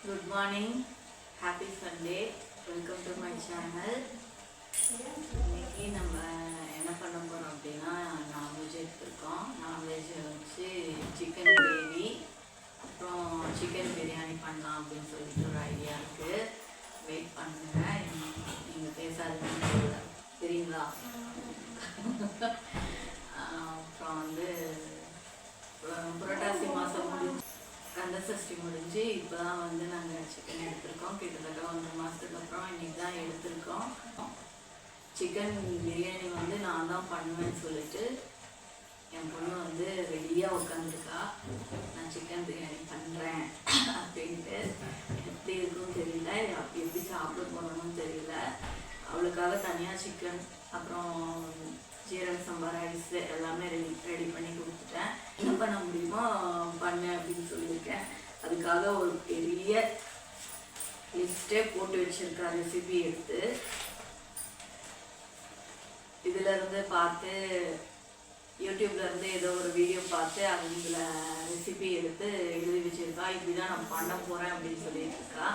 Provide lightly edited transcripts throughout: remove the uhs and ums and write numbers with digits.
Good morning, happy Sunday, welcome to my channel. இன்னைக்கு நம்ம என்ன பண்ண போகிறோம் அப்படின்னா நான்வெஜ் எடுத்துருக்கோம். நான்வெஜ் வச்சு சிக்கன் கிரேவி அப்புறம் சிக்கன் பிரியாணி பண்ணலாம் அப்படின்னு சொல்லிட்டு ஒரு ஐடியா இருக்குது. வெயிட் பண்ணுங்கள், நீங்கள் பேசாதீங்க தெரியுங்களா? அப்புறம் வந்து புரட்டாசி மாதம் முடிஞ்சு கந்த சஷ்டி முடிஞ்சு இப்போ தான் வந்து நாங்கள் சிக்கன் எடுத்திருக்கோம். கிட்டத்தட்ட 1 மாதத்துக்கு அப்புறம் இன்றைக்கி தான் எடுத்திருக்கோம். சிக்கன் பிரியாணி வந்து நான் தான் பண்ணுவேன்னு சொல்லிட்டு என் பொண்ணு வந்து ரெடியாக உட்காந்துருக்கா. நான் சிக்கன் பிரியாணி பண்ணுறேன் அப்படின்ட்டு. எப்படி இருக்குன்னு தெரியல, எப்படி சாப்பிட போகணும்னு தெரியல. அவளுக்காக தனியாக சிக்கன் அப்புறம் ஜீரக சம்பா ரைஸ் எல்லாமே ரெடி பண்ணி கொடுத்துட்டேன். என்ன பண்ண முடியுமோ பண்ணு அப்படின்னு சொல்லியிருக்கேன். அதுக்காக ஒரு பெரிய லிஸ்ட்டே போட்டு வச்சுருக்கா, ரெசிபி எடுத்து. இதிலேருந்து பார்த்து யூடியூப்லேருந்து ஏதோ ஒரு வீடியோ பார்த்து அதில் ரெசிபி எடுத்து எழுதி வச்சுருக்கா. இப்படி தான் நான் பண்ண போகிறேன் அப்படின்னு சொல்லியிருக்கா.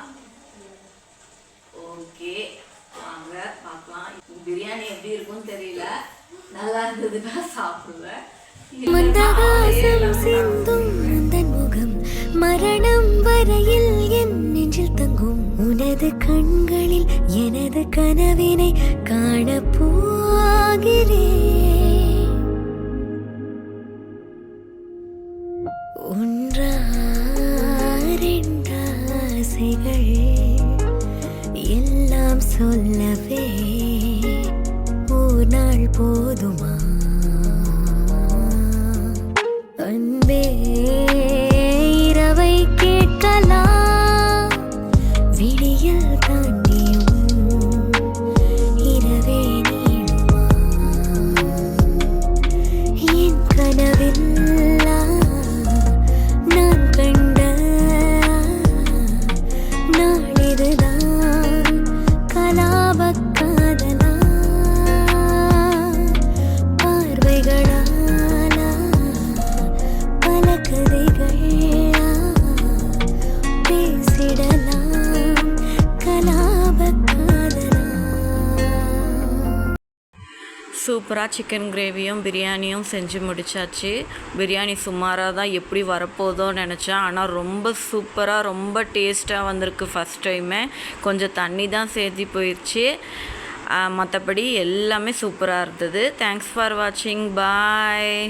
ஓகே, வாங்க பார்க்கலாம். பிரியாணி எப்படி இருக்கும்னு தெரியல, நல்லா இருந்ததுன்னா சாப்பிடுவேன். மரணம் வரையில் என் நெஞ்சில் தங்கும் உனது கண்களில் எனது கனவினை காண போகிறேன். ஒன்றாசைகள் எல்லாம் சொல்லவே ஒரு நாள் போதுமா? அன்பே இரவை கேட்கலாம், விடியல் தாண்டியும் இரவே நீளுமா? என் கனவில் நான் கண்ட நாளிதுதான் கலாப காதலா? பார்வைகளாலா பல கதைகளா பேசிடலாம் கலாப காதலா? சூப்பராக சிக்கன் கிரேவியும் பிரியாணியும் செஞ்சு முடித்தாச்சு. பிரியாணி சுமாராக தான் எப்படி வரப்போதோன்னு நினச்சேன், ஆனால் ரொம்ப சூப்பராக ரொம்ப டேஸ்ட்டாக வந்திருக்கு. ஃபஸ்ட் டைமே கொஞ்சம் தண்ணி தான் சேர்த்தி போயிடுச்சு. மற்றபடி எல்லாமே சூப்பராக இருந்தது. தேங்க்ஸ் ஃபார் வாட்சிங். பாய்.